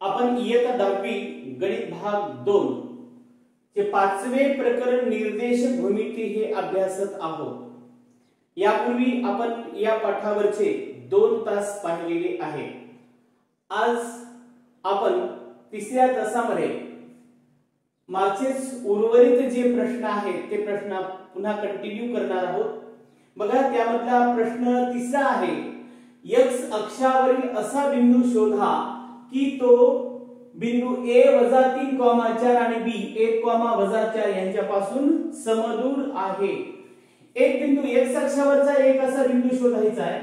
आपण इयत्ता 10वी गणित भाग 2 चे 5वे प्रकरण निर्देशक भूमिती हे अभ्यासत आहोत। यापूर्वी आपण या पाठावरचे 2 तास पाहिलेले आहे। आज आपण तिसऱ्या तासामध्ये मागचेच उर्वरित जे प्रश्न आहेत ते प्रश्न पुन्हा कंटिन्यू करणार आहोत। बघा, त्यामधला प्रश्न तिसरा आहे, x अक्षावरील असा बिंदू शोधा की तो बिंदू a - 3,4 आणि b 1,4 यांच्यापासून समदूर आहे। एक बिंदू x अक्षावरचा एक असा बिंदू शोधायचा आहे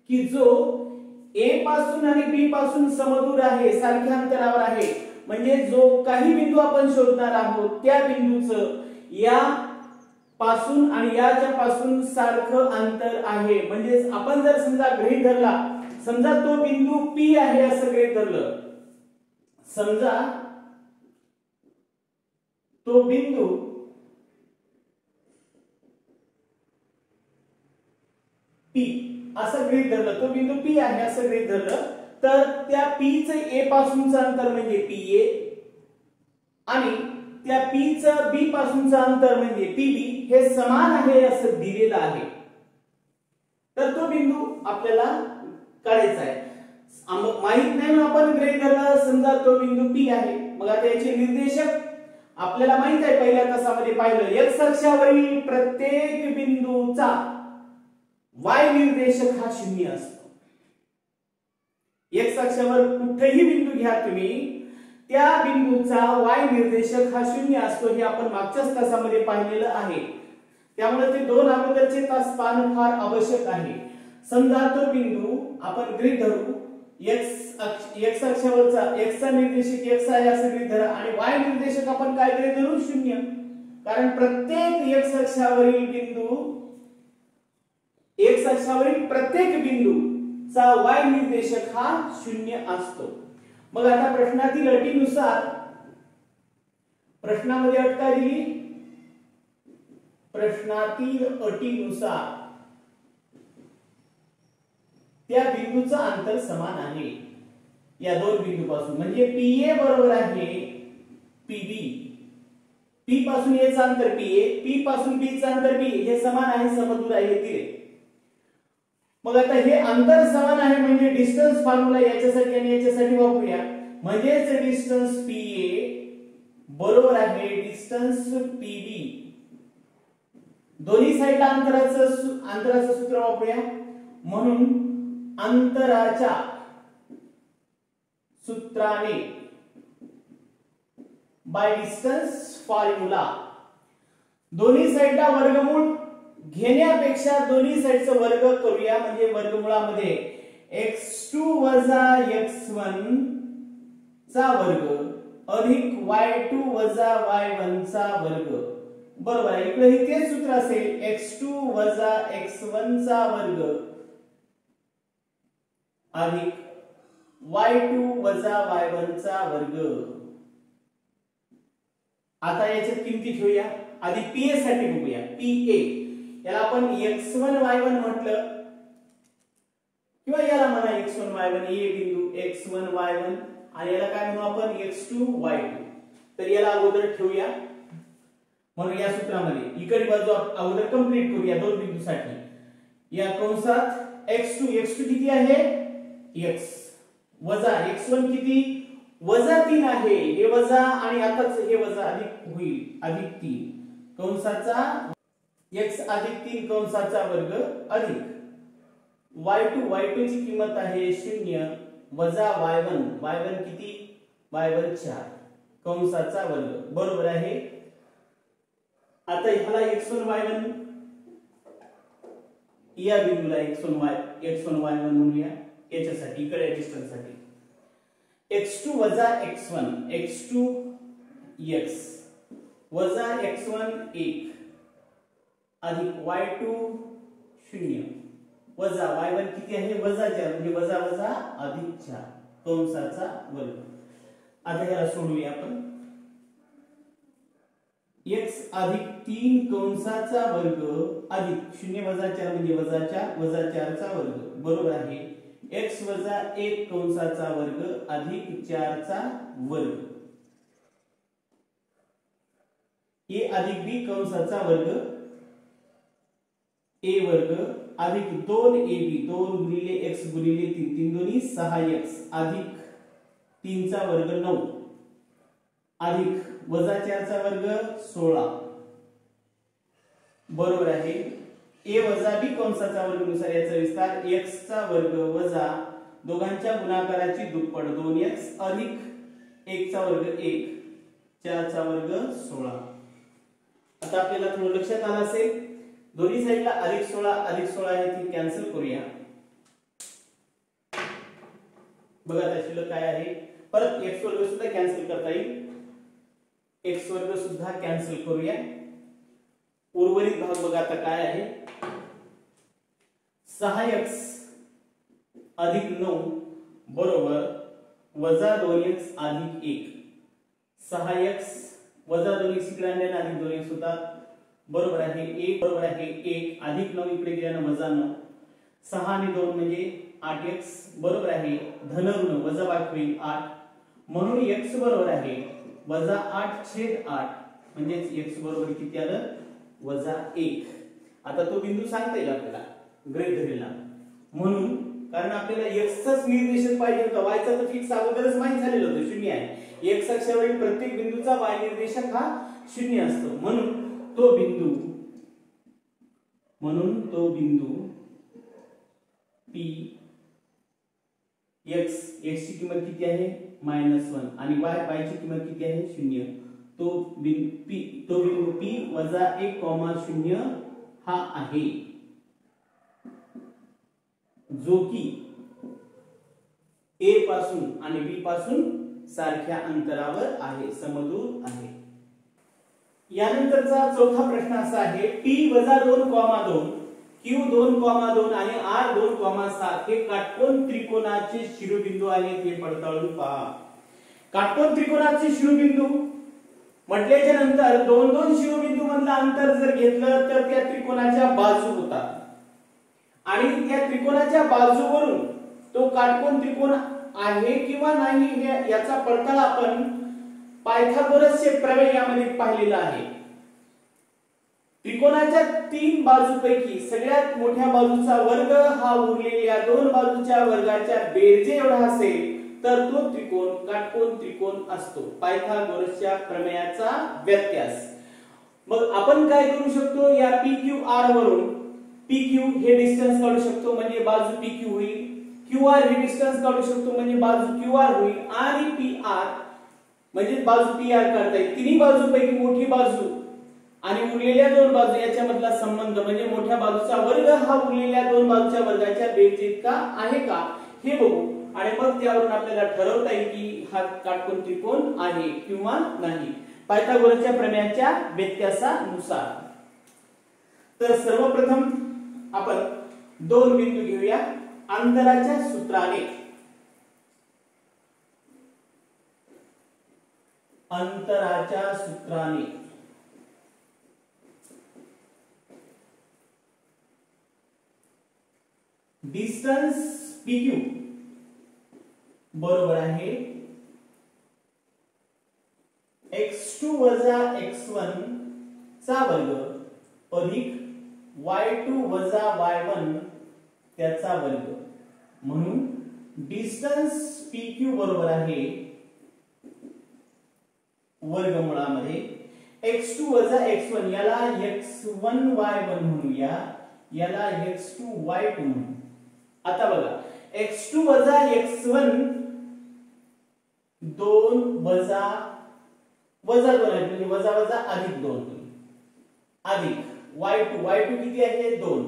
की जो a पासून आणि b पासून समदूर आहे, सारख्या अंतरावर आहे। म्हणजे जो काही बिंदू आपण शोधणार आहोत त्या बिंदूचं या पासून आणि याच्या पासून सारखं अंतर आहे। म्हणजे आपण जर समजा गृहीत धरला, समजा तो बिंदू P आहे असं गृहीत धरलं, समजा तो बिंदू P असं गृहीत धरलं, तो बिंदू P आहे असं गृहीत धरलं, तर त्या P चे A पासूनचं अंतर म्हणजे PA आणि त्या P चं B पासूनचं अंतर म्हणजे PB हे समान आहे असं दिलेलं आहे। तर तो बिंदू आपल्याला काढायचा आहे। माहित नाही म्हणून आपण गृहीत धरलं, समजा तो बिंदू P आहे। मग आता याचे निर्देशक आपल्याला माहित आहे, पहिल्या तासामध्ये पाहिलं, x अक्षावरील प्रत्येक बिंदूचा y निर्देशक हा 0 असतो। x अक्षावर कुठेही बिंदू घ्या तुम्ही, त्या बिंदूचा y निर्देशक हा 0 असतो, हे आपण मागच्याच तासामध्ये पाहिलेलं आहे। त्यामुळे ते 2 अगोदरचे तास पाहणं फार आवश्यक आहे। समजा तो बिंदू आपण गृहीत धरू, x अक्षावरचा x चा निर्देशक x आहे असं गृहीत धरा आणि y निर्देशक आपण काय गृहीत धरू? 0, कारण प्रत्येक x अक्षावरील प्रत्येक बिंदूचा y निर्देशक हा 0 असतो। मग आता प्रश्नातील अटीनुसार, प्रश्नामध्ये अट काय दिली? प्रश्नातील अटीनुसार त्या बिंदूचं अंतर समान आहे या दोन बिंदूपासून। म्हणजे PA बरोबर आहे PB, P पासून A चं अंतर PA, P पासून B चं अंतर B हे समान आहे, समदूर आहे दिले। मग आता हे अंतर समान आहे म्हणजे डिस्टन्स फॉर्म्युला याच्यासाठी आणि याच्यासाठी वापरूया। म्हणजेच डिस्टन्स PA बरोबर आहे डिस्टन्स PB। दोन्ही साइडला अंतराचं सूत्र वापरूया। म्हणून अंतराच्या सूत्राने बाय डिस्टन्स फॉर्म्युला दोन्ही साइडला वर्गमूळ घेण्यापेक्षा दोन्ही साइडचा वर्ग करूया। म्हणजे वर्गमुळामध्ये x2 - x1 चा वर्ग अधिक y2 - y1 चा वर्ग बरोबर आहे। इकडे हे तेच सूत्र असेल, x2 - x1 चा वर्ग अधिक y2 - y1 चा वर्ग। आता याच्यात किमती ठेवूया। आधी PA साठी बघूया। PA याला आपण x1 y1 म्हटलं किंवा याला म्हणा x1 y1, A बिंदू x1 y1 आणि याला काय म्हणू आपण x2 y2। तर याला अगोदर ठेवूया। म्हणून या सूत्रामध्ये इकडे बाजू अगोदर कंप्लीट करूया दोन बिंदूसाठी। या कंसात x2 किती आहे? x वजा x1 किती? -3 आहे, हे वजा आणि आताच हे वजा अधिक होईल, अधिक 3 कंसाचा x अधिक 3 कंसाचा वर्ग अधिक y2 ची किंमत आहे 0 वजा y1 किती? y1 4 कंसाचा वर्ग बरोबर आहे। आता ह्याला x1 y1 या बिंदूला x1 y1 म्हणूया याच्यासाठी, इकडे डिस्टन्स साठी x2 - x1 x2 x वजा x1 1 अधिक y2 0 वजा y1 किती आहे? -4 म्हणजे वजा अधिक 4 कंसाचा वर्ग। आता याला सोडूया आपण। x अधिक 3 कंसाचा वर्ग अधिक 0 - 4 म्हणजे -4 चा वर्ग बरोबर आहे x वजा 1 कंसाचा वर्ग अधिक 4 चा वर्ग a अधिक b कंसाचा वर्ग a वर्ग अधिक 2ab 2 गुणिले x गुणिले 3 3 दोन्ही 6x अधिक 3 चा वर्ग 9 अधिक वजा 4 चा वर्ग 16 बरोबर आहे a वजा b कंसाचा वर्ग नुसार याचा विस्तार x चा वर्ग वजा दोघांच्या गुणाकाराची दुप्पट 2x अधिक 1 चा वर्ग 1 4 चा वर्ग 16. आता आपल्याला थोडं लक्षात आलं असेल दोन्ही साइडला अधिक 16 आहे ती कॅन्सल करूया. बघा आता शिल्लक काय आहे परत x वर्ग सुद्धा कॅन्सल करता येईल x वर्ग सुद्धा कॅन्सल करूया. उर्वरित भाग बघा आता काय आहे 6x अधिक 9 बरोबर वजा 2x अधिक 1 6x वजा 2x इकडे आणल्याने अधिक 2x होतात बरोबर आहे 1 बरोबर आहे 1 अधिक 9 इकडे गेल्याने वजा 9 6 आणि 2 म्हणजे 8x बरोबर आहे धन ऋण वजा बाकी होईल 8 म्हणून x बरोबर आहे वजा 8/8 म्हणजे x बरोबर किती आलं वजा 1. आता तो बिंदू सांगता येईल आपल्याला गृहीत धरूया म्हणून कारण आपल्याला x चाच निर्देशक पाहिजे होता y चा तर फिक्स अगोदरच माहित झालेलं होतं 0 आहे x अक्षावरील प्रत्येक बिंदूचा y निर्देशक हा 0 असतो म्हणून तो बिंदू p x ची किंमत किती आहे -1 आणि y ची किंमत किती आहे 0 तो बिंदू p वजा 1,0 हा आहे जो की a पासून आणि b पासून सारख्या अंतरावर आहे समदूर आहे. यानंतरचा चौथा प्रश्न असा आहे p वजा 2,2 q 2,2 आणि r 2,7 हे काटकोन त्रिकोणाचे शिरोबिंदू आहेत हे पडताळून पहा. काटकोन त्रिकोणाचे शिरोबिंदू म्हटल्याच्या नंतर 2 शिरोबिंदू मधलं अंतर जर घेतलं तर त्या त्रिकोणाच्या बाजू होतात आणि त्या त्रिकोणाच्या बाजूवरून तो काटकोन त्रिकोण आहे किंवा नाही याचा पडताळा आपण पायथागोरसचे प्रमेय यामध्ये पाहिलेला आहे. त्रिकोणाच्या 3 बाजूपैकी सगळ्यात मोठ्या बाजूचा वर्ग हा उरलेल्या 2 बाजूच्या वर्गाच्या बेरजे एवढा असेल तर तो त्रिकोण काटकोन त्रिकोण असतो पायथागोरसच्या प्रमेयाचा व्यत्यास. मग आपण काय करू शकतो या PQR वरून PQ हे डिस्टन्स काढू शकतो म्हणजे बाजू PQ होईल QR हे डिस्टन्स काढू शकतो म्हणजे बाजू QR होईल आणि PR म्हणजे बाजू PR काढता येईल. तिन्ही बाजूपैकी मोठी बाजू आणि उरलेल्या 2 बाजू याच्या मधला संबंध म्हणजे मोठ्या बाजूचा वर्ग हा उरलेल्या 2 बाजूच्या वर्गाच्या बेरजे इतका आहे का हे बघू आणि मग त्यावरून आपल्याला ठरवता येईल की हा काटकोन त्रिकोण आहे किंवा नाही पायथागोरसच्या प्रमेयाच्या व्यत्यासानुसार. तर सर्वप्रथम आपण 2 बिंदू घेऊया अंतराच्या सूत्राने. अंतराच्या सूत्राने डिस्टन्स PQ बरोबर आहे x2 वजा x1 चा वर्ग अधिक y2 वजा y1 त्याचा वर्ग म्हणून डिस्टन्स PQ बरोबर आहे वर्गमुळामध्ये x2 वजा x1 याला x1 y1 म्हणूया याला x2 y2 म्हणू. आता बघा x2 वजा x1 2 वजा 2 आहे म्हणजे वजा वजा अधिक 2 अधिक y2 किती आहे 2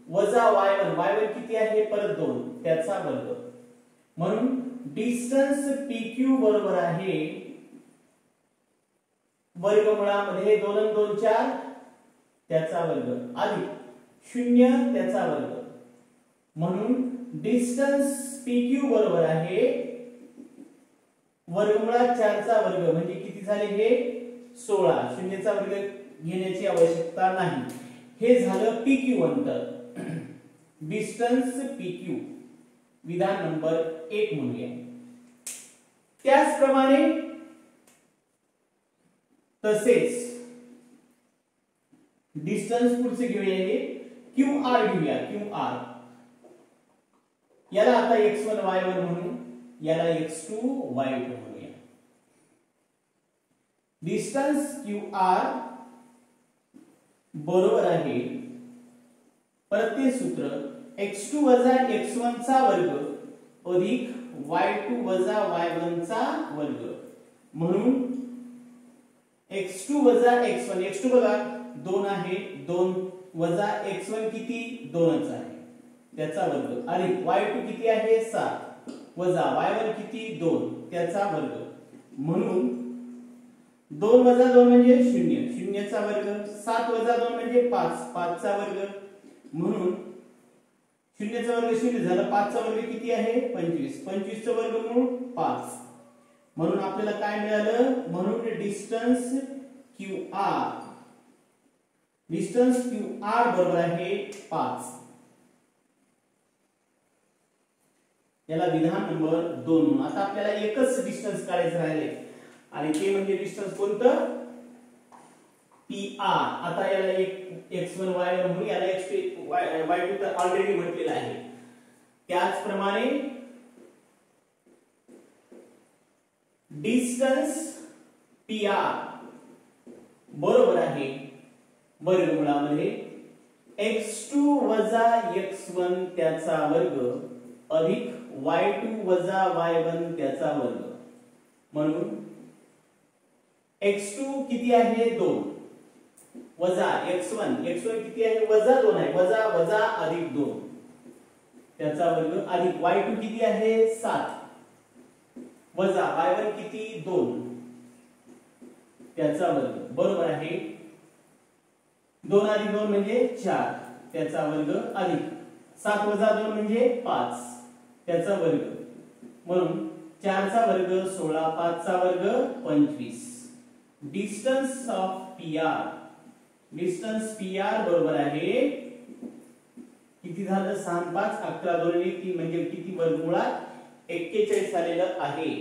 वजा y1 किती आहे परत 2 त्याचा वर्ग म्हणून डिस्टन्स PQ बरोबर आहे वर्गमुळामध्ये 2 आणि 2 4 त्याचा वर्ग अधिक 0 त्याचा वर्ग म्हणून डिस्टन्स PQ बरोबर आहे वर्गमुळात 4 चा वर्ग म्हणजे किती झाले हे 16 शून्याचा वर्ग घेण्याची आवश्यकता नाही. हे झालं PQ अंतर डिस्टन्स PQ विधान नंबर 1 म्हणूया. त्याचप्रमाणे तसेच डिस्टन्स पुढचे घेऊया, हे QR घेऊया. QR याला आता x1 y1 म्हणू, याला x2 y2 म्हणूया. डिस्टन्स QR बरोबर आहे, परत सूत्र x2 वजा x1 चा वर्ग अधिक y2 वजा y1 चा वर्ग म्हणून x2 वजा x1, x2 बघा 2 आहे, 2 वजा x1 किती 2च आहे त्याचा वर्ग अधिक y2 किती आहे 7 वजा y1 किती 2 त्याचा वर्ग म्हणून 2 वजा 2 म्हणजे 0, 0 चा वर्ग, 7 वजा 2 म्हणजे 5, 5 चा वर्ग म्हणून 0 चा वर्ग 0 झाला, 5 चा वर्ग किती आहे 25, 25 चा वर्ग म्हणून 5 म्हणून आपल्याला काय मिळालं, म्हणून डिस्टन्स QR बरोबर आहे 5. याला विधान नंबर 2 म्हणून. आता आपल्याला एकच डिस्टन्स काढायचं राहिले आणि ते म्हणजे डिस्टन्स कोणतं PR. आता याला एक x1 y1 म्हणून, याला x2 y2 तर ऑलरेडी म्हटलेलं आहे. त्याचप्रमाणे डिस्टन्स PR बरोबर आहे वर्गमुळामध्ये x2 वजा x1 त्याचा वर्ग अधिक y2 वजा y1 त्याचा वर्ग म्हणून x2 किती आहे 2 वजा x1 किती आहे वजा 2 आहे, वजा वजा अधिक 2 त्याचा वर्ग अधिक y2 किती आहे 7 वजा y1 किती 2 त्याचा वर्ग बरोबर आहे 2 अधिक 2 म्हणजे 4 त्याचा वर्ग अधिक 7 वजा 2 म्हणजे 5 त्याचा वर्ग म्हणून 4 चा वर्ग 16, 5 चा वर्ग 25. डिस्टन्स ऑफ PR बरोबर आहे किती झालं 6 5 11 2 3 म्हणजे किती वर्गमुळात 41 आलेलं आहे.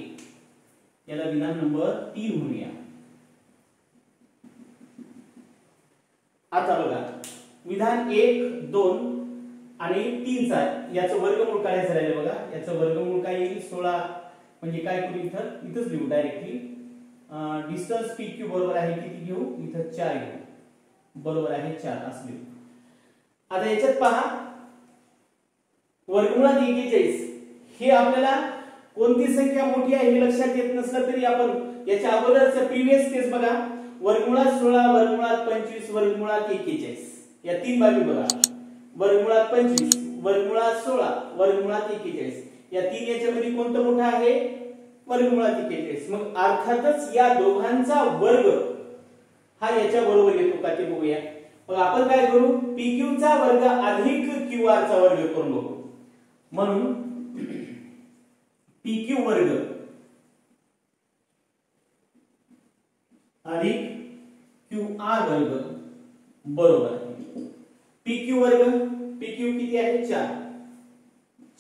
याला विधान नंबर 3 म्हणूया. आता बघा विधान 1 2 आणि 3 चा याचं वर्गमूळ काढायचं राहिलं बघा. याचं वर्गमूळ काय येईल 16 म्हणजे काय करू इथंच लिहू डायरेक्टली. डिस्टन्स PQ बरोबर आहे किती घेऊ इथं 4 घेऊ, बरोबर आहे 4 असं लिहू. आता याच्यात पहा वर्गमुळात 41 हे आपल्याला कोणती संख्या मोठी आहे हे लक्षात येत नसलं तरी आपण याच्या अगोदरचा प्रीवियस केस बघा. वर्गमुळात 16 वर्गमुळात 25 वर्गमुळात 41 या तीन बाजू बघा. वर्गमुळात 25 वर्गमुळात 16 वर्गमुळात 41 या तीन याच्यामध्ये कोणतं मोठं आहे वर्गमुळात 41. मग अर्थातच या दोघांचा वर्ग हा याच्या बरोबर येतो का ते बघूया. मग आपण काय करू PQ चा वर्ग अधिक QR चा वर्ग करून बघू. म्हणून PQ वर्ग अधिक QR वर्ग बरोबर आहे PQ वर्ग. PQ किती आहे 4,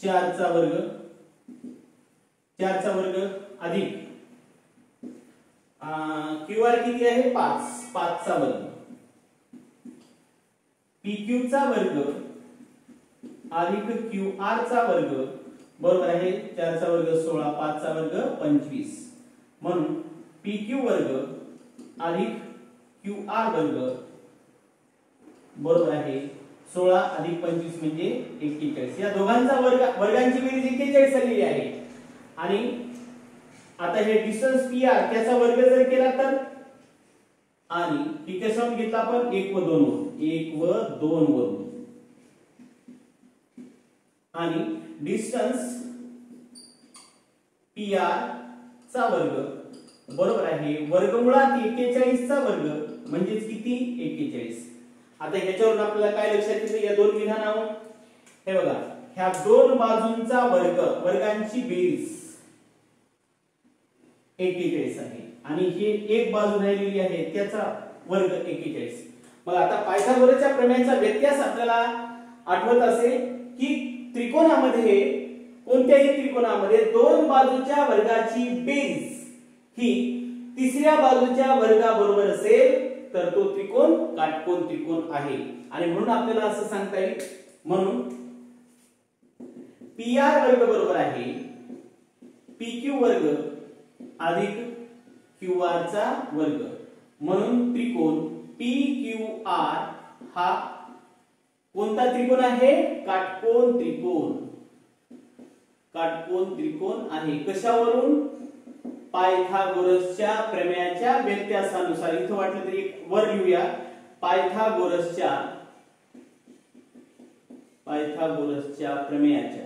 4 चा वर्ग अधिक QR किती आहे 5, 5 चा वर्ग. PQ चा वर्ग अधिक QR चा वर्ग बरोबर आहे 4 चा वर्ग 16, 5 चा वर्ग 25 म्हणून PQ वर्ग अधिक QR वर्ग बरोबर आहे 16 अधिक 25 म्हणजे 41. या दोघांचा वर्गांची बेरीज 41 आलेली आहे. आणि आता हे डिस्टन्स PR त्याचा वर्ग जर केला तर आणि ठीक आहे सम घेतला आपण 1 व 2 वरून आणि डिस्टन्स PR चा वर्ग बरोबर आहे वर्गमुळात 41 चा वर्ग म्हणजे किती 41. आता ह्याच्यावरून आपल्याला काय लक्षात येतं या दोन विधानावरून हे बघा ह्या दोन बाजूंचा वर्गांची बेरीज 41 आहे आणि हे एक बाजू राहिलेली आहे त्याचा वर्ग 41. मग आता पायथागोरसच्या प्रमेयाचा व्यत्यास आपल्याला आठवत असेल की त्रिकोणामध्ये कोणत्याही त्रिकोणामध्ये दोन बाजूच्या वर्गाची बेरीज ही तिसऱ्या बाजूच्या वर्गाबरोबर असेल तर तो त्रिकोण काटकोन त्रिकोण आहे. आणि म्हणून आपल्याला असं सांगता येईल, म्हणून PR वर्ग बरोबर आहे PQ वर्ग अधिक QR चा वर्ग. म्हणून त्रिकोण PQR हा कोणता त्रिकोण आहे? काटकोन त्रिकोण. काटकोन त्रिकोण आहे. कशावरून? पायथागोरसच्या प्रमेयाच्या व्यत्यासानुसार. इथं वाटलं तरी एक वर लिहूया. पायथागोरसच्या प्रमेयाच्या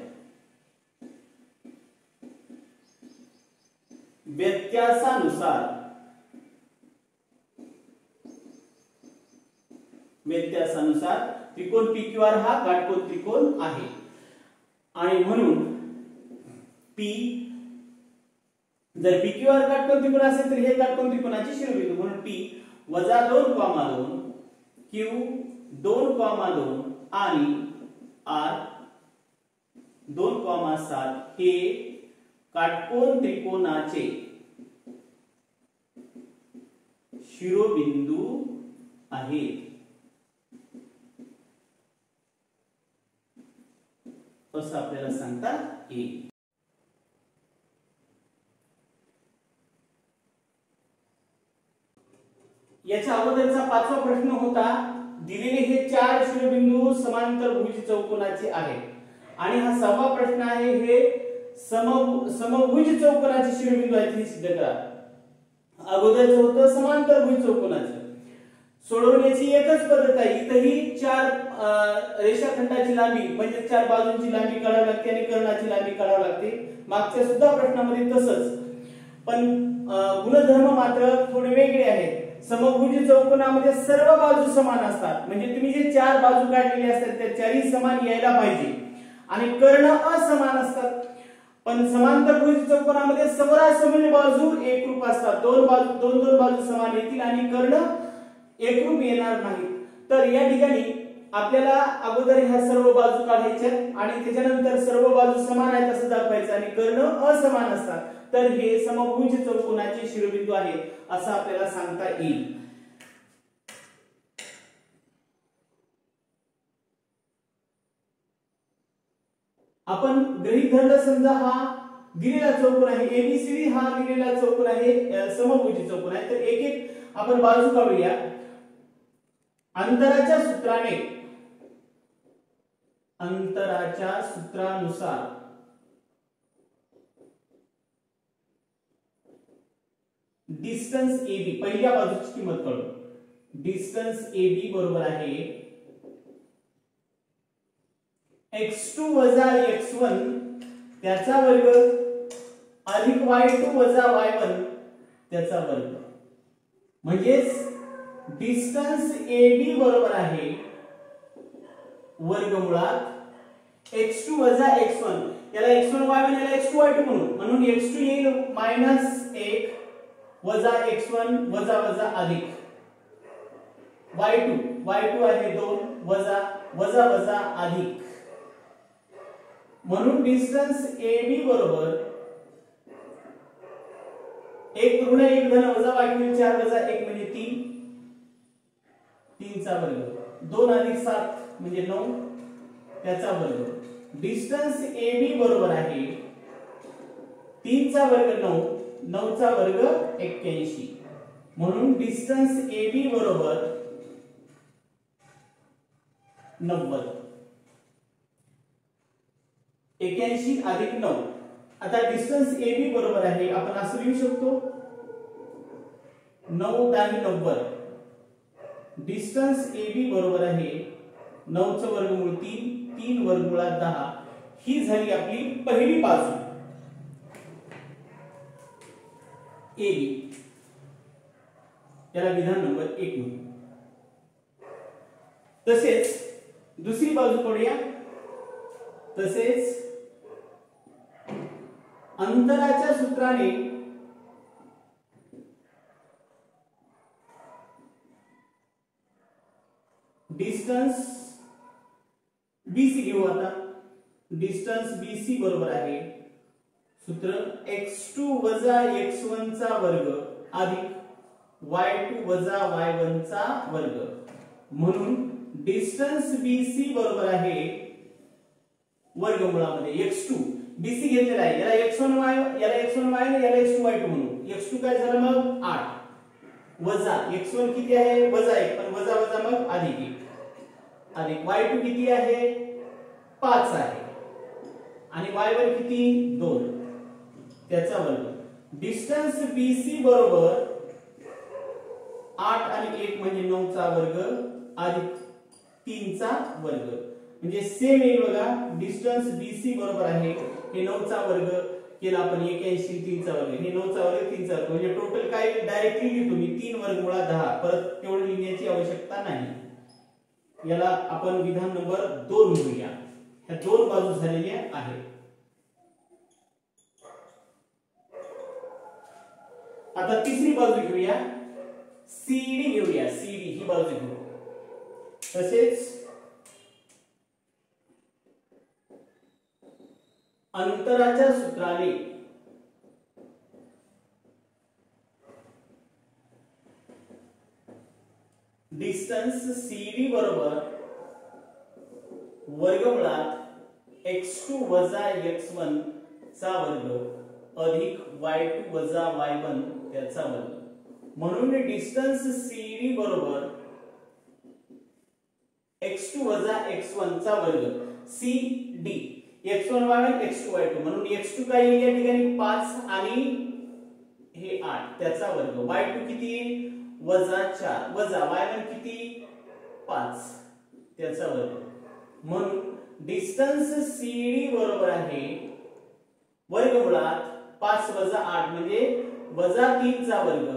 व्यत्यासानुसार त्रिकोण PQR हा काटकोन त्रिकोण आहे. आणि म्हणून P जर PQR काटकोन त्रिकोण असेल तर हे काटकोन त्रिकोणाचे शिरोबिंदू. म्हणून P वजा 2,2 Q 2,2 आणि R 2,7 हे काटकोन त्रिकोणाचे शिरोबिंदू आहेत असं आपल्याला सांगता येईल. याच्या अगोदरचा पाचवा प्रश्न होता, दिलेले हे चार शिरोबिंदू समांतर भुज चौकोनाचे आहेत. आणि हा सहावा प्रश्न आहे, हे समभुज चौकोनाचे शिरोबिंदू आहेत हे सिद्ध करा. अगोदरचं होतं समांतर भुज चौकोनाचे. सोडवण्याची एकच पद्धत आहे. इथेही चार रेषाखंडाची लांबी म्हणजे चार बाजूंची लांबी काढावी लागते आणि कर्णाची लांबी काढावी लागते. मागच्या सुद्धा प्रश्नामध्ये तसंच, पण गुणधर्म मात्र थोडे वेगळे आहेत. समभुज चौकोनामध्ये सर्व बाजू समान असतात, म्हणजे तुम्ही जे चार बाजू काढलेले असतात त्या चारही समान यायला पाहिजे. आणि कर्ण असमान असतात. पण समांतर भुज चौकोनामध्ये समोरासमोर बाजू एकरूप असतात. दोन बाजू समान येतील आणि कर्ण एकरूप येणार नाहीत. तर या ठिकाणी आपल्याला अगोदर ह्या सर्व बाजू काढायच्या आणि त्याच्यानंतर सर्व बाजू समान आहेत असं दाखवायचं आणि कर्ण असमान असतात. तर हे समभुज चौकोनाचे शिरोबिंदू आहेत असं आपल्याला सांगता येईल. आपण गृहीत धरलं समजा हा दिलेला चौकोन आहे, ABCD हा दिलेला चौकोन आहे, समभुज चौकोन आहे. तर एक एक आपण बाजू काढूया. अंतराच्या सूत्रानुसार डिस्टन्स AB पहिल्या बाजूची किंमत काढू. डिस्टन्स AB बरोबर आहे x2 वजा x1 त्याचा वर्ग अधिक y2 वजा y1 त्याचा वर्ग. म्हणजेच डिस्टन्स AB बरोबर आहे वर्गमुळात x2 वजा x1, याला x1 y1 याला x2 y2 म्हणून x2 येईल -1 वजा x1 वजा वजा अधिक y2 आहे 2 वजा वजा वजा अधिक. म्हणून डिस्टन्स AB बरोबर 1 ऋण 1 धन वजा y2 4 वजा 1 म्हणजे 3 चा वर्ग 2 अधिक 7 म्हणजे 9 त्याचा वर्ग. डिस्टन्स AB बरोबर आहे 3 चा वर्ग 9 9 चा वर्ग 81. म्हणून डिस्टन्स AB बरोबर 90. 81 अधिक 9. आता डिस्टन्स AB बरोबर आहे आपण असं लिहू शकतो 9 दाही 90. डिस्टन्स AB बरोबर आहे 9 चं वर्गमूळ 3 वर्गमुळात 10. ही झाली आपली पहिली बाजू AB. याला विधान नंबर 1 म्हणू. तसेच दुसरी बाजू काढूया. तसेच अंतराच्या सूत्राने डिस्टन्स BC घेऊ. आता डिस्टन्स BC बरोबर आहे सूत्र x2 वजा x1 चा वर्ग अधिक y2 वजा y1 चा वर्ग म्हणून डिस्टन्स BC बरोबर आहे वर्गमुळामध्ये x2 BC घेतलेला आहे याला x1y याला x1y आणि याला x2y2 म्हणू x2 काय झालं मग 8 वजा x1 किती आहे वजा 1 पण वजा वजा मग अधिक 1 अधिक y2 किती आहे 5 आहे आणि y1 किती 2 त्याचा वर्ग डिस्टन्स BC बरोबर 8 आणि 1 म्हणजे 9 चा वर्ग अधिक 3 चा वर्ग म्हणजे सेम येईल बघा डिस्टन्स BC बरोबर आहे हे 9 चा वर्ग केला आपण 81 3 चा वर्ग हे 9 चा वर्ग 3 चा वर्ग म्हणजे टोटल काय डायरेक्टली लिहितो मी 3 वर्गमुळा 10 परत तेवढं लिहिण्याची आवश्यकता नाही याला आपण विधान नंबर 2 म्हणूया ह्या दोन बाजू झालेल्या आहेत आता तिसरी बाजू घेऊया CD घेऊया CD ही बाजू घेऊ तसेच अंतराच्या सूत्राने डिस्टन्स CD बरोबर वर्गमुळात x2 वजा x1 चा वर्ग अधिक y2 वजा y1 त्याचा वर्ग म्हणून डिस्टन्स CD बरोबर x2 वजा x1 चा वर्ग CD x1 y1 x2 y2 म्हणून x2 काय येईल या ठिकाणी 5 आणि हे 8 त्याचा वर्ग y2 किती वजा 4 वजा y1 किती 5 त्याचा वर्ग म्हणून डिस्टन्स CD बरोबर आहे वर्गमुळात 5 वजा 8 म्हणजे वजा 3 चा वर्ग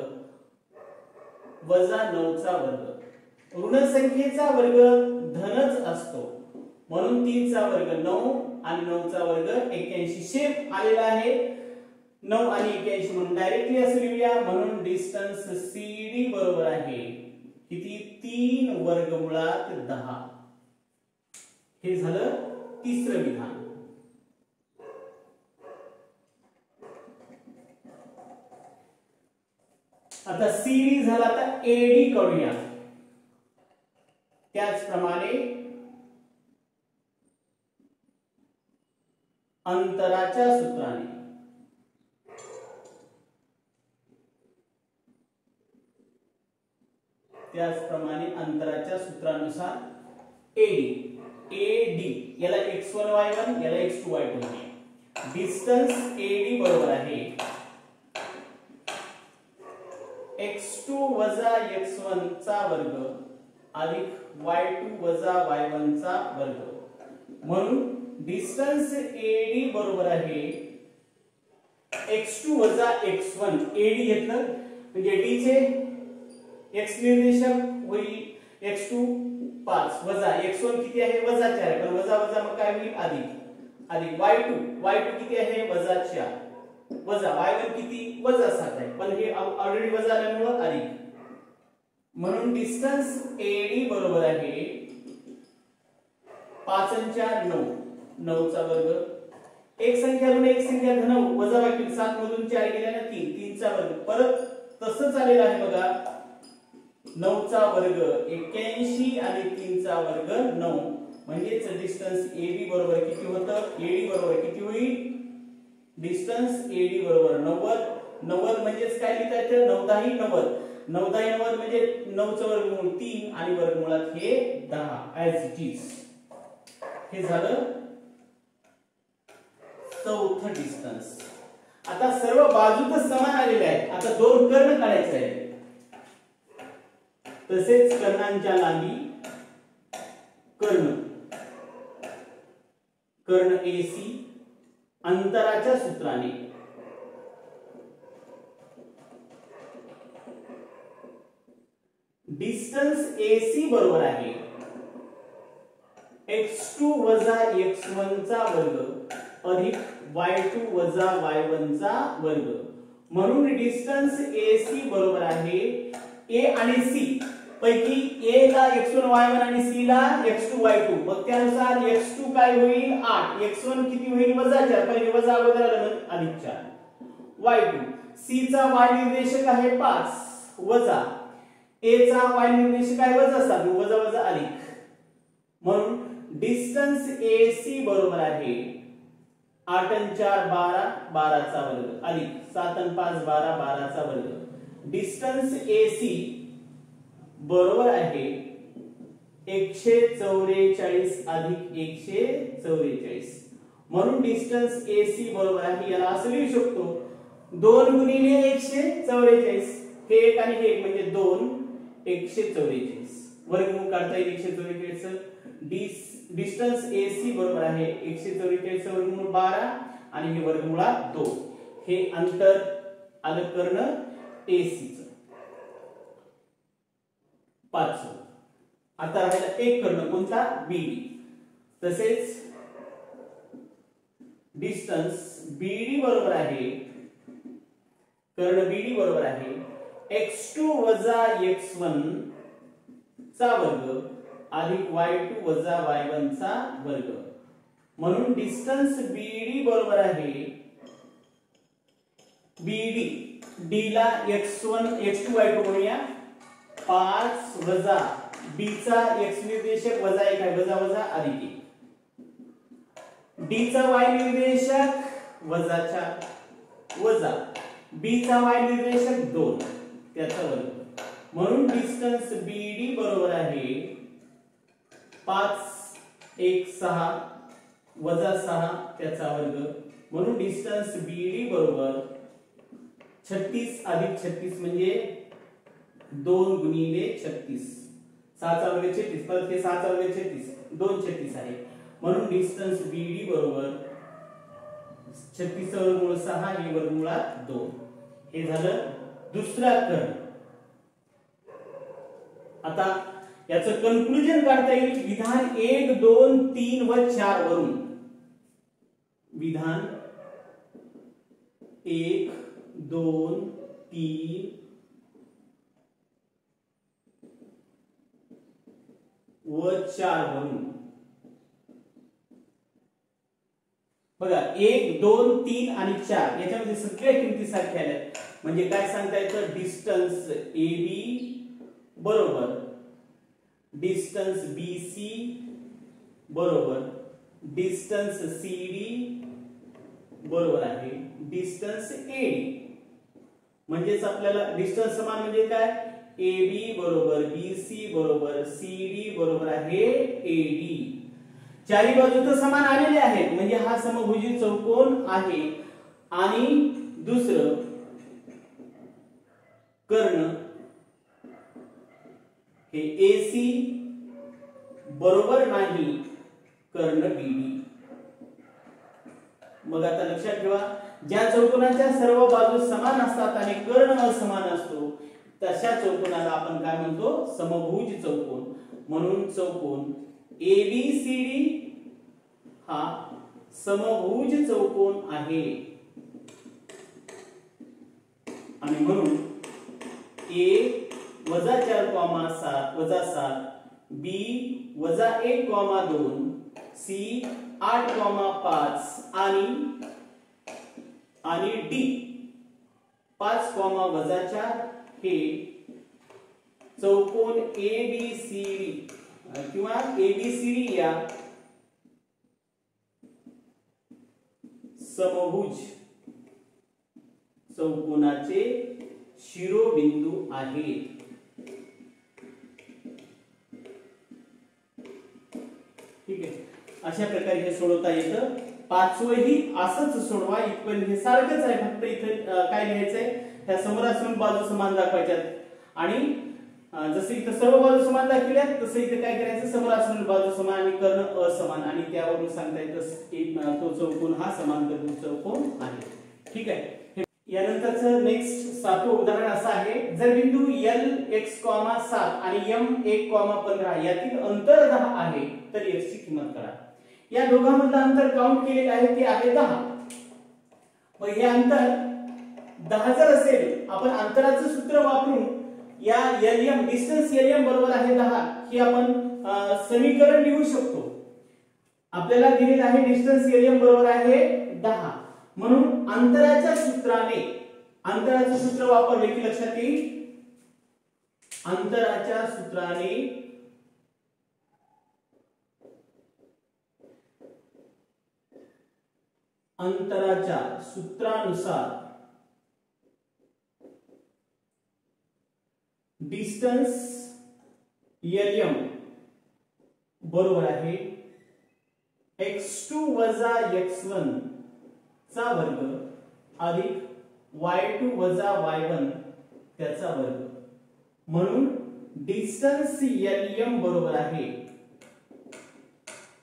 वजा 9 चा वर्ग ऋण संख्येचा वर्ग धनच असतो म्हणून 3 चा वर्ग 9 आणि 9 चा वर्ग 81 शेप आलेला आहे 9 आणि 81 म्हणून डायरेक्टली असं लिहूया म्हणून डिस्टन्स CD बरोबर आहे किती 3 वर्गमुळात 10 हे झालं तिसरं विधान आता CD झाला आता AD करूया त्याचप्रमाणे अंतराच्या सूत्राने अंतराच्या सूत्रानुसार AD याला x1 y1 याला x2 y2 डिस्टन्स AD बरोबर आहे x2 वजा x1 चा वर्ग अधिक y2 वजा y1 चा वर्ग म्हणून डिस्टन्स AD बरोबर आहे x2 वजा x1 AD घेतलं म्हणजे D चे x निर्देशक होईल x2 5 वजा x1 किती आहे वजा 4 पण वजा वजा मग काय होईल अधिक y2 किती आहे वजा 4 वजा y1 किती वजा 7 आहे पण हे ऑलरेडी वजा आल्यामुळे अधिक म्हणून डिस्टन्स AD बरोबर आहे 5 आणि 4 9 9 चा वर्ग एक संख्या ऋण एक संख्या धन वजाबाकी 7 मधून 4 गेल्याने 3 चा वर्ग परत तसंच आलेलं आहे बघा 9 चा वर्ग 81 आणि 3 चा वर्ग 9 म्हणजेच डिस्टन्स AB बरोबर किती होतं AD बरोबर किती होईल डिस्टन्स AD बरोबर 90 म्हणजेच काय लिहिता येतं 9 10 90 म्हणजे 9 चा वर्गमूळ 3 आणि वर्गमुळात हे 10 ऍज इट इज हे झालं चौथं डिस्टन्स आता सर्व बाजू तर समान आलेल्या आहेत आता दोन कर्ण काढायचे आहेत तसेच कर्णांच्या लांबी कर्ण AC अंतराच्या सूत्राने डिस्टन्स AC बरोबर आहे x2 वजा x1 चा वर्ग अधिक y2 वजा y1 चा वर्ग म्हणून डिस्टन्स AC बरोबर आहे A आणि C पैकी A ला x1 y1 आणि C ला x2 y2, मग त्यानुसार x2 काय होईल 8, x1 किती होईल -4, पहिले वजा अगोदर आलं अधिक 4, y2 C चा y निर्देशक आहे 5 वजा A चा y निर्देशक आहे -7, वजा वजा अधिक, म्हणून डिस्टन्स AC बरोबर आहे 8 आणि 4 12, 12 चा वर्ग अधिक 7 आणि 5 12, 12 चा वर्ग, डिस्टन्स AC बरोबर आहे 144 अधिक 144, म्हणून डिस्टन्स AC बरोबर आहे, याला असं लिहू शकतो 2 गुणिले 144, हे एक आणि हे एक म्हणजे 2 144, वर्गमूळ काढता येईल 144, डिस्टन्स AC बरोबर आहे 144 वर्गमूळ 12 आणि हे वर्गमुळात 2, हे अंतर आलं कर्ण AC चं 5. आता राहिला एक कर्ण कोणता BD, तसेच डिस्टन्स BD बरोबर आहे कर्ण BD बरोबर आहे x2 वजा x1 चा वर्ग अधिक y2 वजा y1 चा वर्ग, म्हणून डिस्टन्स BD बरोबर आहे BD D ला x1 x2 y2 म्हणूया 5 वजा B चा x निर्देशक वजा 1 आहे, वजा वजा अधिक 1, D चा y निर्देशक वजा 4 वजा B चा y निर्देशक 2 त्याचा वर्ग, म्हणून डिस्टन्स BD बरोबर आहे 5 1 6 वजा 6 त्याचा वर्ग, म्हणून डिस्टन्स BD बरोबर 36 अधिक 36 म्हणजे 2 गुणिले 36, 6 चा वर्ग 36, परत हे 6 चा वर्ग 36, 2 36 आहे, म्हणून डिस्टन्स BD बरोबर 36 वर्गमूळ 6 हे वर्गमुळात 2, हे झालं दुसरा कर्ण. आता याचं कन्क्लुजन काढता येईल विधान 1 2 3 व 4 वरून, विधान 1 2 3 व 4 वरून बघा 1 2 3 आणि 4 याच्यामध्ये सगळ्या किमती सारख्या आल्या, म्हणजे काय सांगता येतं डिस्टन्स AB बरोबर डिस्टन्स BC बरोबर डिस्टन्स CD बरोबर आहे डिस्टन्स AD, म्हणजेच आपल्याला डिस्टन्स समान म्हणजे काय AB बरोबर BC बरोबर CD बरोबर आहे AD, चारी बाजू तर समान आलेले आहेत, म्हणजे हा समभुजी चौकोन आहे, आणि दुसरं कर्ण हे AC बरोबर नाही कर्ण BD. मग आता लक्षात ठेवा ज्या चौकोनाच्या सर्व बाजू समान असतात आणि कर्ण असमान असतो तशा चौकोनाला आपण काय म्हणतो समभुज चौकोन, म्हणून चौकोन ABCD हा समभुज चौकोन आहे, आणि म्हणून A वजा 4 7 वजा 7 B वजा 1 2 C 8 5 आणि D 5 वजा 4 हे चौकोन ABCD किंवा ABCD या समभुज चौकोनाचे शिरोबिंदू आहेत. ठीक आहे, अशा प्रकारे हे सोडवता येतं. पाचवंही असंच सोडवा, इथपर्यंत हे सारखंच आहे, फक्त इथे काय लिहायचंय त्या समोरासमोर बाजू समान दाखवायच्यात, आणि जसं इथं सर्व बाजू समान दाखवल्या तसं इथे काय करायचं समोरासमोर बाजू समान आणि कर्ण असमान, आणि त्यावरून सांगता येतं तो चौकोन हा समांतर चौकोन आहे. ठीक आहे, यानंतरचं नेक्स्ट 7वं उदाहरण असं आहे, जर बिंदू L x, 7 आणि M 1, 15 यातील अंतर 10 आहे तर x ची किंमत काढा. या दोघांमधलं अंतर काउंट केलेलं आहे ते आहे 10. मग हे अंतर 10 जर असेल, आपण अंतराचं सूत्र वापरून या LM डिस्टन्स LM बरोबर आहे 10 हे आपण समीकरण लिहू शकतो. आपल्याला दिलेलं आहे डिस्टन्स LM बरोबर आहे 10 म्हणून अंतराचं सूत्र वापरले की लक्षात येईल. अंतराच्या सूत्रानुसार डिस्टन्स LM बरोबर आहे x2 वजा x1 चा वर्ग अधिक y2 वजा y1 त्याचा वर्ग. म्हणून डिस्टन्स LM बरोबर आहे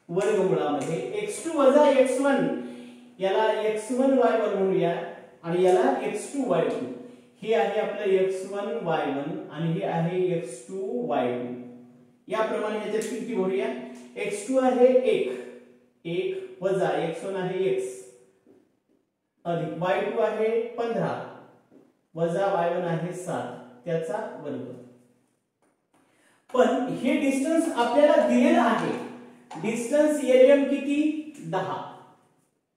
वर्गमुळामध्ये x2 वजा x1 याला x1 y1 म्हणूया आणि याला x2 y2. हे आहे आपलं x1 y1 आणि हे आहे x2 y2. याप्रमाणे याच्या किमती भरूया. x2 आहे 1 वजा x1 आहे x अधिक y2 आहे 15 वजा y1 आहे 7 त्याचा वर्ग. पण हे डिस्टन्स आपल्याला दिलेलं आहे. डिस्टन्स LM किती 10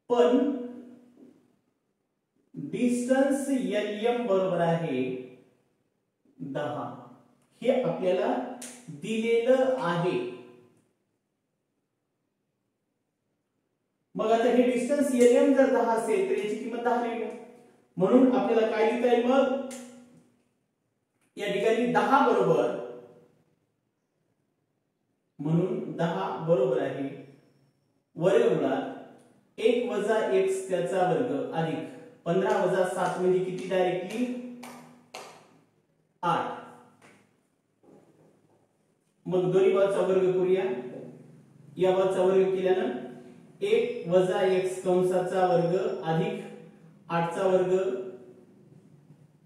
पण डिस्टन्स LM बरोबर आहे 10 हे आपल्याला दिलेलं आहे. मग आता हे डिस्टन्स LM जर 10 असेल तर याची किंमत 10 लिहू. म्हणून आपल्याला काय लिहिता येईल मग या ठिकाणी 10 बरोबर म्हणून 10 बरोबर आहे वर्गमुळात 1 वजा x त्याचा वर्ग अधिक 15 वजा 7 म्हणजे किती डायरेक्टली 8. मग दोन्ही बाजूचा वर्ग करूया. या बाजूचा वर्ग केल्यानं 1 वजा x कंसाचा वर्ग अधिक 8 चा वर्ग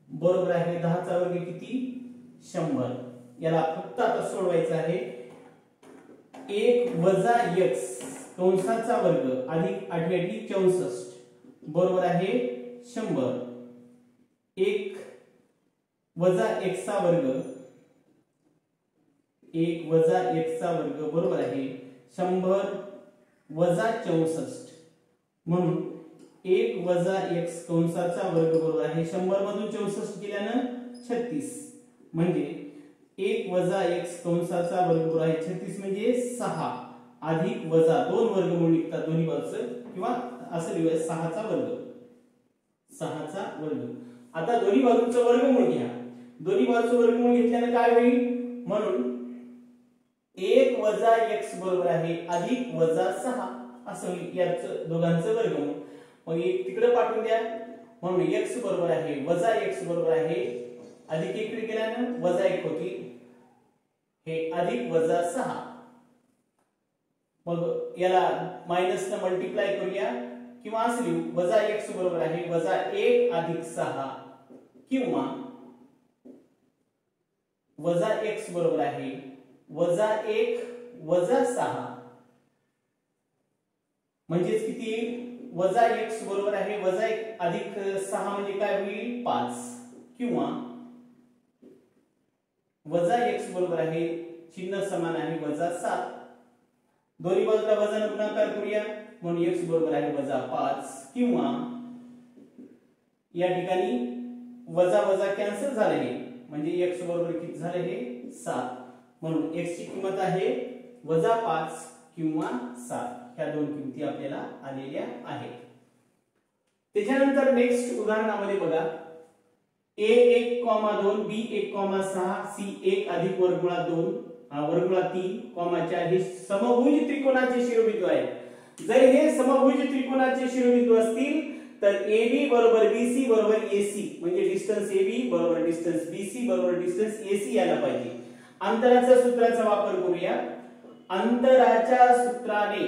बरोबर आहे 10 चा वर्ग किती 100. याला फक्त आता सोडवायचं आहे. 1 वजा x कंसाचा वर्ग अधिक 8 64 बरोबर आहे 100. 1 वजा x चा वर्ग 1 वजा x चा वर्ग बरोबर आहे 100 वजा 64 म्हणून 1 वजा x कंसाचा वर्ग बरोबर आहे 100 मधून 64 गेल्यानं 36 म्हणजे 1 वजा x कंसाचा वर्ग बरोबर आहे 36 म्हणजे 6 अधिक वजा 2 वर्गमूळ निघतात दोन्ही बाजूचं किंवा असं लिहूया 6 चा वर्ग. आता दोन्ही बाजूचं वर्गमूळ घ्या. दोन्ही बाजूचं वर्गमूळ घेतल्याने काय होईल म्हणून 1 वजा x बरोबर आहे अधिक वजा 6 असं होईल. याचं दोघांचं वर्गमूळ. मग एक तिकडे पाठवून द्या म्हणून x बरोबर आहे वजा x बरोबर आहे अधिक इकडे गेल्यानं वजा 1 होती हे अधिक वजा 6. मग याला मायनस न मल्टिप्लाय करूया किंवा असं लिहू वजा x बरोबर आहे वजा 1 अधिक 6 किंवा वजा x बरोबर आहे वजा 1 वजा 6 म्हणजे किती वजा x बरोबर आहे वजा 1 अधिक 6 म्हणजे काय होईल 5 किंवा वजा x बरोबर आहे चिन्ह समान आहे वजा 7. दोन्ही बाजूला वजा गुणाकार करूया म्हणून x बरोबर आहे वजा 5 किंवा या ठिकाणी वजा वजा कॅन्सल झाले म्हणजे x बरोबर किती झाले हे 7 म्हणून x ची किंमत आहे वजा 5 किंवा 7. ह्या दोन किमती आपल्याला आलेल्या आहेत. त्याच्यानंतर नेक्स्ट उदाहरणामध्ये बघा a1,2 b1,6 c1 अधिक वर्गमुळात 2 वर्गमुळात 3 कॉमाच्या हे समभुज त्रिकोणाचे शिरोबिंदू आहेत. जर हे समभुज त्रिकोणाचे शिरोबिंदू असतील तर AB बरोबर BC बरोबर AC म्हणजे डिस्टन्स AB बरोबर डिस्टन्स BC बरोबर डिस्टन्स AC यायला पाहिजे. अंतराच्या सूत्राचा वापर करूया. अंतराच्या सूत्राने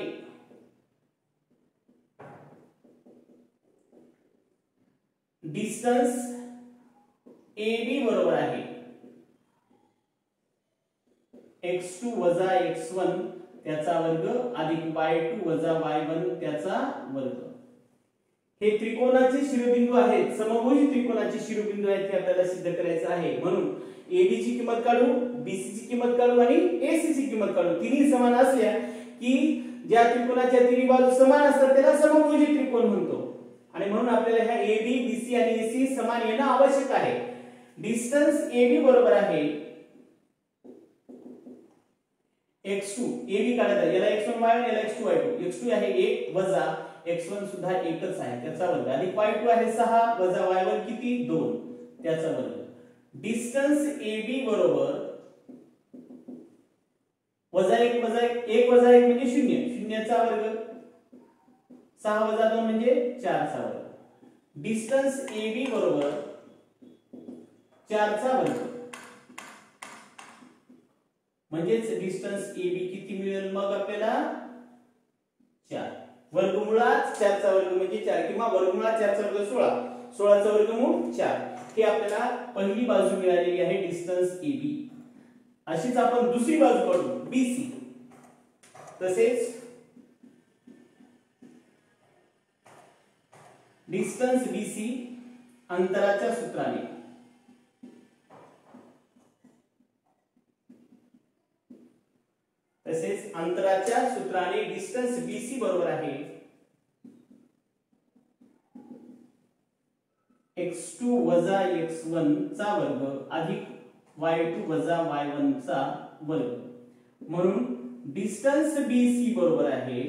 डिस्टन्स AB बरोबर आहे x2 वजा x1 त्याचा वर्ग अधिक y2 वजा y1 त्याचा वर्ग. हे त्रिकोणाचे शिरोबिंदू आहेत, समभुज त्रिकोणाचे शिरोबिंदू आहेत, हे आपल्याला सिद्ध करायचं आहे. म्हणून AB ची किंमत काढू, BC ची किंमत काढू आणि AC ची किंमत काढू. तिन्ही समान असल्या की ज्या त्रिकोणाच्या तिन्ही बाजू समान असतात त्याला समभुज त्रिकोण म्हणतो. आणि म्हणून आपल्याला ह्या AB, BC आणि AC समान येणं आवश्यक आहे. डिस्टन्स AB बरोबर आहे x2. AB काढायचा, याला x1 y1 याला x2 y2. x2 आहे 1 वजा x1 सुद्धा एकच आहे त्याचा वर्ग, आणि y2 आहे 6 वजा y1 किती 2 त्याचा वर्ग. डिस्टन्स AB बरोबर वजा 1 वजा 1 वजा 1 म्हणजे 0, 0 चा वर्ग, 6 वजा 2 म्हणजे 4 चा वर्ग. डिस्टन्स AB बरोबर 4 चा वर्ग, म्हणजेच डिस्टन्स AB किती मिळेल मग आपल्याला 4. वर्गमुळात 4 चा वर्ग म्हणजे 4, किंवा वर्गमुळात 4 चा वर्ग 16, 16 चा वर्गमूळ 4. हे आपल्याला पहिली बाजू मिळालेली आहे डिस्टन्स AB. अशीच आपण दुसरी बाजू काढू BC. तसेच डिस्टन्स BC अंतराच्या सूत्राने डिस्टन्स BC बरोबर आहे x2 वजा x1 चा वर्ग अधिक y2 वजा y1 चा वर्ग. म्हणून डिस्टन्स BC बरोबर आहे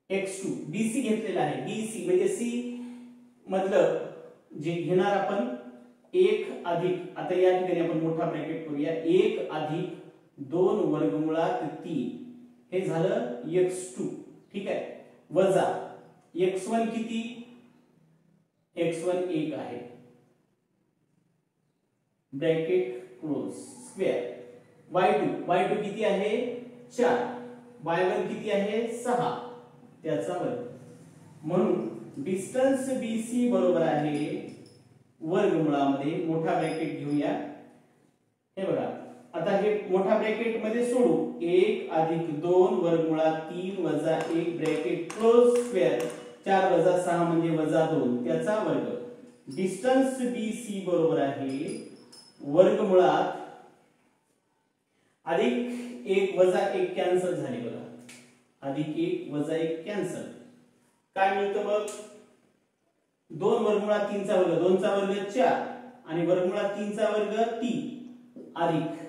x2, BC घेतलेला आहे, BC म्हणजे C मधलं जे घेणार आपण 1 अधिक, आता या ठिकाणी आपण मोठा ब्रॅकेट करूया, 1 अधिक 2 वर्गमुळात 3 हे झालं x2. ठीक आहे, वजा x1 किती, x1 1 आहे, ब्रॅकेट क्लोज, स्क्वेअर. y2 किती आहे 4, y1 किती आहे 6 त्याचा वर्ग. म्हणून डिस्टन्स BC बरोबर आहे वर्गमुळामध्ये, मोठा ब्रॅकेट घेऊया, हे बघा आता हे मोठा ब्रॅकेट मध्ये सोडू, 1 अधिक 2 वर्गमुळात 3 वजा 1 ब्रॅकेट क्लोज स्क्वेअर, 4 वजा 6 म्हणजे वजा 2 त्याचा वर्ग. डिस्टन्स BC बरोबर आहे वर्गमुळात अधिक 1 वजा 1 कॅन्सल झाले बघा, अधिक 1 वजा 1 कॅन्सल, काय मिळतं मग 2 वर्गमुळात 3 चा वर्ग, 2 चा वर्ग 4 आणि वर्गमुळात 3 चा वर्ग 3 अधिक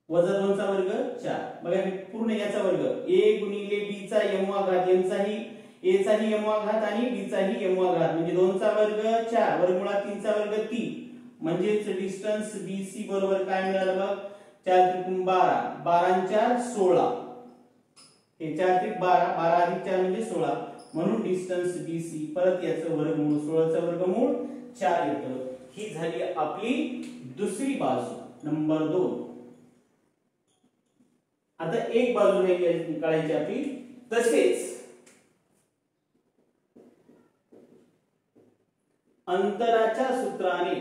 वजा 2 चा वर्ग 4. बघा हे पूर्ण याचा वर्ग, a गुणिले b चा m वा घात, यांचाही a चाही m वा घात आणि b चाही m वा घात, म्हणजे 2 चा वर्ग 4 वर्गमुळात 3 चा वर्ग 3. म्हणजेच डिस्टन्स BC बरोबर काय मिळालं बघ, 4 त्रिक 12, 12 4 16, हे 4 त्रिक 12, 12 अधिक 4 म्हणजे 16. म्हणून डिस्टन्स BC परत याचं वर्गमूळ 16 चं वर्गमूळ 4 येतं. ही झाली आपली दुसरी बाजू नंबर 2. आता एक बाजू राहिली काढायची आपली. तसेच अंतराच्या सूत्राने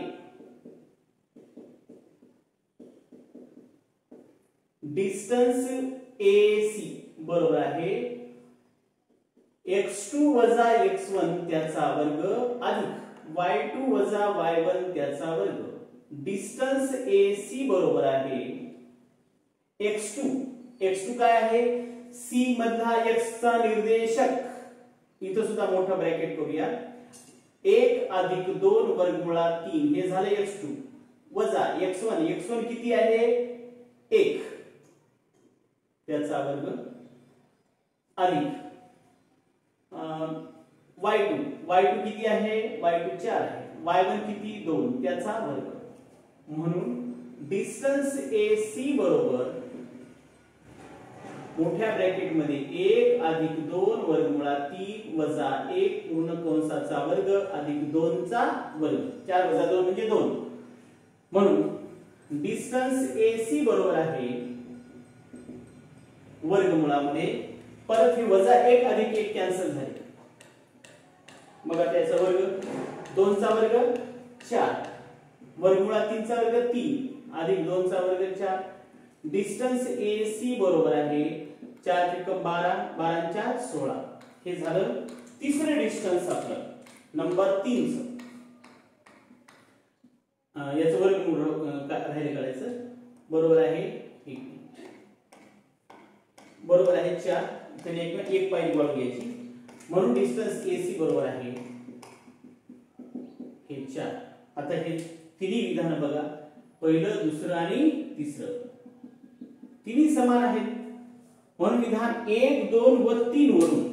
डिस्टन्स AC बरोबर आहे x2 वजा x1 त्याचा वर्ग अधिक y2 वजा y1 त्याचा वर्ग. डिस्टन्स AC बरोबर आहे x2 काय आहे C मधला x चा निर्देशक, इथं सुद्धा मोठा ब्रॅकेट करूया, 1 अधिक 2 वर्गमुळात 3 हे झाले x2 वजा x1 किती आहे 1 त्याचा वर्ग अधिक y2 किती आहे y2 4 आहे, y1 किती 2 त्याचा वर्ग. म्हणून डिस्टन्स AC बरोबर मोठ्या ब्रॅकेट मध्ये 1 अधिक 2 वर्गमुळात 3 वजा 1 पूर्ण कंसाचा वर्ग अधिक 2 चा वर्ग, 4 वजा 2 म्हणजे 2. म्हणून डिस्टन्स AC बरोबर आहे वर्गमुळामध्ये, परत हे वजा 1 अधिक 1 कॅन्सल झाले, मग त्याचा वर्ग 2 चा वर्ग 4 वर्गमुळात 3 चा वर्ग 3 अधिक 2 चा वर्ग 4. डिस्टन्स AC बरोबर आहे 4 त्रिक 12, 12 4 16, हे झालं तिसरे डिस्टन्स आपलं नंबर 3 चं. याचं वर्गमूळ राहिले करायचं. बरोबर आहे 1 बरोबर आहे 4. इथे एक पायरी गोळ घ्यायची म्हणून डिस्टन्स AC बरोबर आहे हे 4. आता हे तिन्ही विधान बघा, पहिलं दुसरं आणि तिसरं तिन्ही समान आहेत म्हणून विधान 1 2 व 3 वरून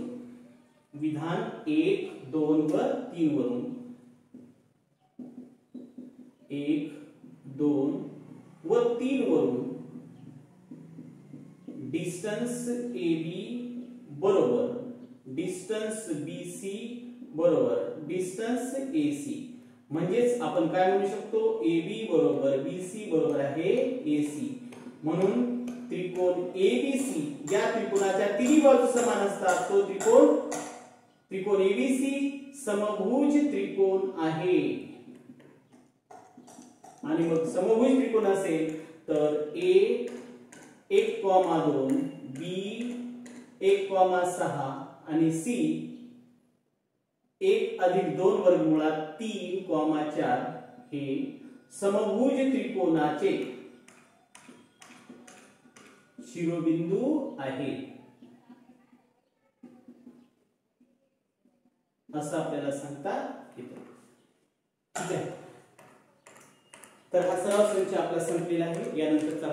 विधान 1 2 व 3 वरून 1 2 व 3 वरून डिस्टन्स AB बरोबर डिस्टन्स BC बरोबर डिस्टन्स AC. म्हणजेच आपण काय म्हणू शकतो, AB बरोबर BC बरोबर आहे AC. म्हणून त्रिकोण ABC या त्रिकोणाच्या तिन्ही बाजू समान असतात. तो त्रिकोण ABC समभुज त्रिकोण आहे. आणि मग समभुज त्रिकोण असेल तर A 1,2 B 1,6 आणि C 1 + 2 वर्गमुळात 3,4 हे समभुज त्रिकोणाचे शिरोबिंदू आहे असं आपल्याला सांगता येतं. ठीक आहे. तर हा सराव संच आपला संपलेला आहे. यानंतरचा